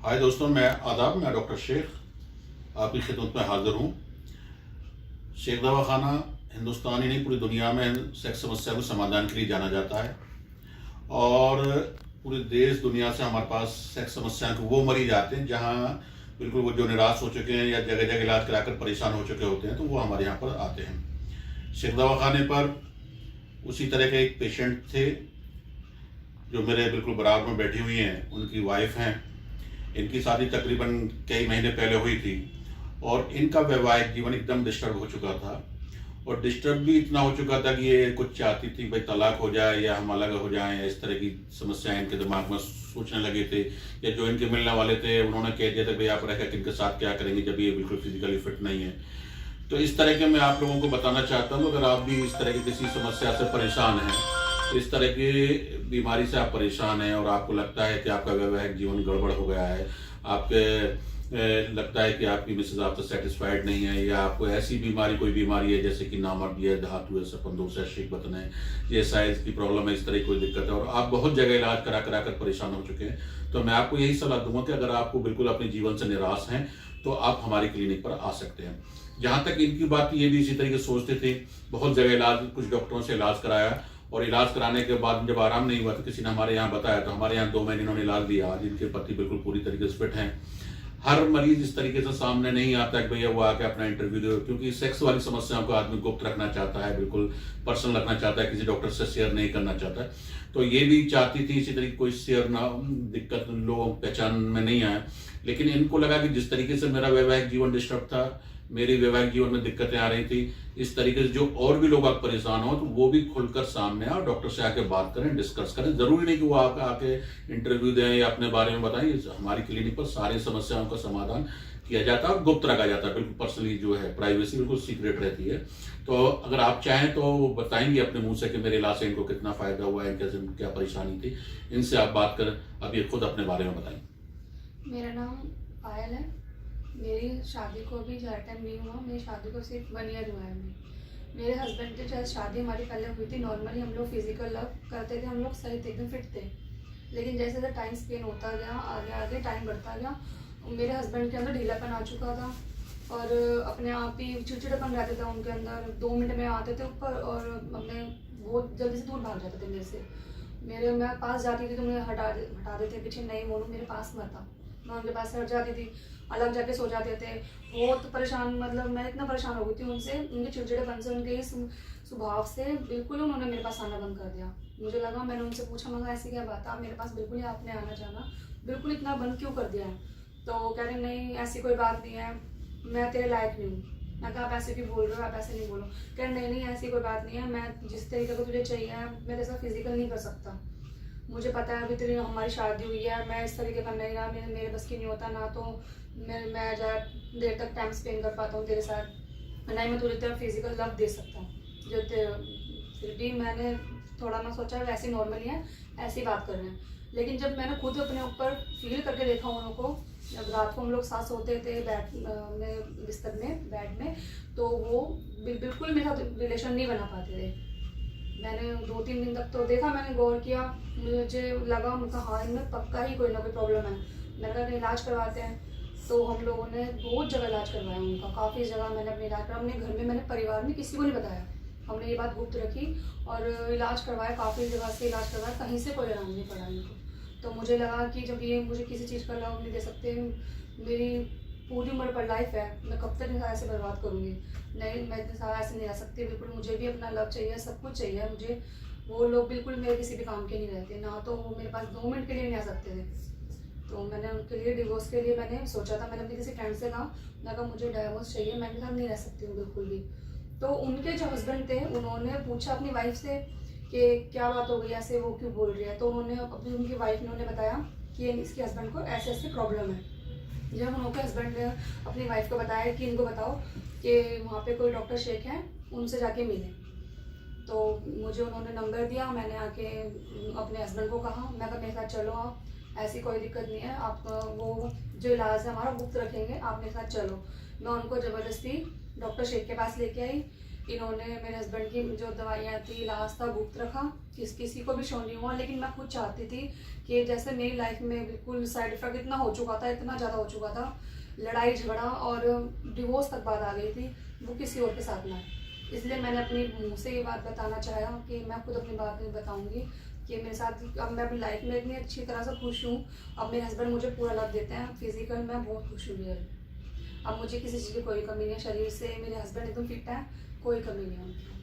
हाय दोस्तों, मैं डॉक्टर शेख आपकी खिदमत में हाजिर हूँ। शेख दवाखाना हिंदुस्तान ही नहीं पूरी दुनिया में सेक्स समस्या को समाधान के लिए जाना जाता है। और पूरे देश दुनिया से हमारे पास सेक्स समस्या के वो मरीज आते हैं जहाँ बिल्कुल वो जो निराश हो चुके हैं या जगह जगह इलाज कराकर परेशान हो चुके होते हैं, तो वो हमारे यहाँ पर आते हैं। शेख दवाखाने पर उसी तरह के एक पेशेंट थे जो मेरे बिल्कुल बराबर में बैठी हुई हैं। उनकी वाइफ हैं। इनकी शादी तकरीबन कई महीने पहले हुई थी और इनका वैवाहिक जीवन एकदम डिस्टर्ब हो चुका था। और डिस्टर्ब भी इतना हो चुका था कि ये कुछ चाहती थी भाई तलाक हो जाए या हम अलग हो जाएं, या इस तरह की समस्याएं इनके दिमाग में सोचने लगे थे। या जो इनके मिलने वाले थे उन्होंने कह दिया था भाई आप रहकर इनके साथ क्या करेंगे जब ये बिल्कुल फिजिकली फिट नहीं है। तो इस तरह के मैं आप लोगों को बताना चाहता हूँ, अगर आप भी इस तरह की किसी समस्या से परेशान हैं, इस तरह की बीमारी से आप परेशान हैं और आपको लगता है कि आपका वैवाहिक जीवन गड़बड़ हो गया है, आपके लगता है कि आपकी मिसेज आपसे सेटिस्फाइड नहीं है, या आपको ऐसी बीमारी कोई बीमारी है जैसे कि नामर्दी है, धातु है, सपंदोष है, शीख बतन है, ये साइज की प्रॉब्लम है, इस तरह की कोई दिक्कत है और आप बहुत जगह इलाज करा करा कर परेशान हो चुके हैं, तो मैं आपको यही सलाह दूंगा कि अगर आपको बिल्कुल अपने जीवन से निराश हैं तो आप हमारी क्लिनिक पर आ सकते हैं। जहाँ तक इनकी बात, ये भी इसी तरीके से सोचते थे। बहुत जगह इलाज, कुछ डॉक्टरों से इलाज कराया और इलाज कराने के बाद जब आराम नहीं हुआ तो किसी ने हमारे यहाँ बताया, तो हमारे यहाँ 2 महीने इन्होंने इलाज दिया। आज इनके पति बिल्कुल पूरी तरीके से फिट हैं। हर मरीज इस तरीके से सामने नहीं आता है कि भैया वो आके अपना इंटरव्यू दे, क्योंकि सेक्स वाली समस्याओं को आदमी गुप्त रखना चाहता है, बिल्कुल पर्सनल रखना चाहता है, किसी डॉक्टर से शेयर नहीं करना चाहता है। तो ये भी चाहती थी इसी तरीके कोई शेयर ना, दिक्कत लोगों पहचान में नहीं आए। लेकिन इनको लगा कि जिस तरीके से मेरा वैवाहिक जीवन डिस्टर्ब था, मेरे वैवाहिक जीवन में दिक्कतें आ रही थी, इस तरीके से जो और भी लोग आप परेशान हो तो वो भी खुलकर सामने आए और डॉक्टर से आके बात करें, डिस्कस करें। जरूरी नहीं कि वो आपका आके इंटरव्यू दें या अपने बारे में बताएं। हमारी क्लिनिक पर सारी समस्याओं का समाधान किया जाता है और गुप्त रखा जाता है, बिल्कुल पर्सनली जो है प्राइवेसी बिल्कुल सीक्रेट रहती है। तो अगर आप चाहें तो वो बताएंगे अपने मुंह से कि मेरे इलाज से इनको कितना फायदा हुआ है, कैसे क्या परेशानी थी। इनसे आप बात कर, अब ये खुद अपने बारे में बताएं। मेरा नाम पायल है। मेरी शादी को अभी ज़्यादा टाइम नहीं हुआ, मेरी शादी को सिर्फ 1 ईयर हुआ है अभी। मेरे हस्बैंड के साथ शादी हमारी पहले हुई थी, नॉर्मली हम लोग फिजिकल लव करते थे, हम लोग सही थे, एकदम फिट थे। लेकिन जैसे जैसे टाइम स्पेंड होता गया, आगे आगे टाइम बढ़ता गया, मेरे हस्बैंड के अंदर ढीलापन आ चुका था और अपने आप ही चिड़चिड़ापन रहता था उनके अंदर। 2 मिनट में आते थे ऊपर और अपने बहुत जल्दी से दूर भाग जाते थे मेरे से। मैं पास जाती थी तो मुझे हटा देते, पीछे नहीं मोनू मेरे पास मत था। मैं उनके पास हट जाती थी, अलग जाके सो जाते थे। बहुत परेशान, मतलब मैं इतना परेशान हो गई थी उनसे, उनके चिड़चिड़ेपन से, उनके इस स्वभाव से। बिल्कुल उन्होंने मेरे पास आना बंद कर दिया। मुझे लगा, मैंने उनसे पूछा, मगर ऐसी क्या बात है, आप मेरे पास बिल्कुल ही आपने आना जाना बिल्कुल इतना बंद क्यों कर दिया है? तो कह रहे नहीं ऐसी कोई बात नहीं है, मैं तेरे लायक नहीं हूँ। मैं कहा आप ऐसे क्यों बोल रहे हो, आप ऐसे नहीं बोलो। कह रहे नहीं नहीं ऐसी कोई बात नहीं है, मैं जिस तरीके को तुझे चाहिए है मैं तेरे साथ फिजिकल नहीं कर सकता। मुझे पता है अभी तेरी हमारी शादी हुई है, मैं इस तरीके का नहीं रहा, मेरे बस की नहीं होता ना। तो मैं ज़्यादा देर तक टाइम स्पेंड कर पाता हूँ तेरे साथ, ना ही मैं तुझे तेरा फिजिकल लव दे सकता हूँ। फिर भी मैंने थोड़ा ना सोचा वैसे नॉर्मली है, ऐसी बात कर रहे हैं। लेकिन जब मैंने खुद अपने ऊपर फील करके देखा उन को, जब रात को हम लोग साथ सोते थे में बिस्तर में, बेड में, तो वो बिल्कुल मेरे साथ रिलेशन नहीं बना पाते थे। मैंने 2-3 दिन तक तो देखा, मैंने गौर किया, मुझे लगा, उनका हाँ इनमें पक्का ही कोई ना कोई प्रॉब्लम है। मैंने कहा इलाज करवाते हैं। तो हम लोगों ने बहुत जगह इलाज करवाया उनका, काफ़ी जगह मैंने अपने इलाज करवाया। अपने घर में, मैंने परिवार में किसी को नहीं बताया, हमने ये बात गुप्त रखी और इलाज करवाया, काफ़ी जगह से इलाज करवाया, कहीं से कोई आराम नहीं पड़ा इनको। तो मुझे लगा कि जब ये मुझे किसी चीज़ का लाभ नहीं दे सकते, मेरी पूरी उम्र पर लाइफ है, मैं कब तक ऐसे बर्बाद करूँगी? नहीं, मैं इतने सारा ऐसे नहीं रह सकती, बिल्कुल मुझे भी अपना लव चाहिए, सब कुछ चाहिए मुझे। वो लोग बिल्कुल मेरे किसी भी काम के नहीं रहते ना, तो वो मेरे पास 2 मिनट के लिए नहीं आ सकते थे। तो मैंने उनके लिए डिवोर्स के लिए मैंने सोचा था, मैंने अपनी किसी फ्रेंड से कहा, मैं कहा मुझे डाइवोर्स चाहिए, मैं इनके साथ नहीं रह सकती हूँ बिल्कुल भी। तो उनके जो हस्बैंड थे उन्होंने पूछा अपनी वाइफ से कि क्या बात हो गई, ऐसे वो क्यों बोल रही है? तो उन्होंने अपनी, उनकी वाइफ ने उन्हें बताया कि इसके हस्बैंड को ऐसे ऐसे प्रॉब्लम है। जब उनके हस्बैंड ने अपनी वाइफ को बताया कि इनको बताओ कि वहाँ पे कोई डॉक्टर शेख हैं, उनसे जाके मिले। तो मुझे उन्होंने नंबर दिया, मैंने आके अपने हस्बैंड को कहा, मैं कहा मेरे साथ चलो आप, ऐसी कोई दिक्कत नहीं है, आप वो जो इलाज है हमारा गुप्त रखेंगे, आप मेरे साथ चलो। मैं उनको ज़बरदस्ती डॉक्टर शेख के पास लेके आई। इन्होंने मेरे हस्बैंड की जो दवाइयाँ थी, इलाज था, गुप्त रखा, किसी को भी शो नहीं हुआ। लेकिन मैं खुद चाहती थी कि जैसे मेरी लाइफ में बिल्कुल साइड इफेक्ट इतना हो चुका था, इतना ज़्यादा हो चुका था, लड़ाई झगड़ा और डिवोर्स तक बात आ गई थी, वो किसी और के साथ ना है। इसलिए मैंने अपने मुंह से ये बात बताना चाहा कि मैं खुद अपनी बात नहीं बताऊंगी कि मेरे साथ अब मैं अपनी लाइफ में इतनी अच्छी तरह से खुश हूँ। अब मेरे हस्बैंड मुझे पूरा लव देते हैं, फिजिकल मैं बहुत खुश हूँ रियल। अब मुझे किसी चीज़ की कोई कमी नहीं है, शरीर से मेरे हस्बैंड एकदम फिट है, कोई कमी नहीं है उनकी।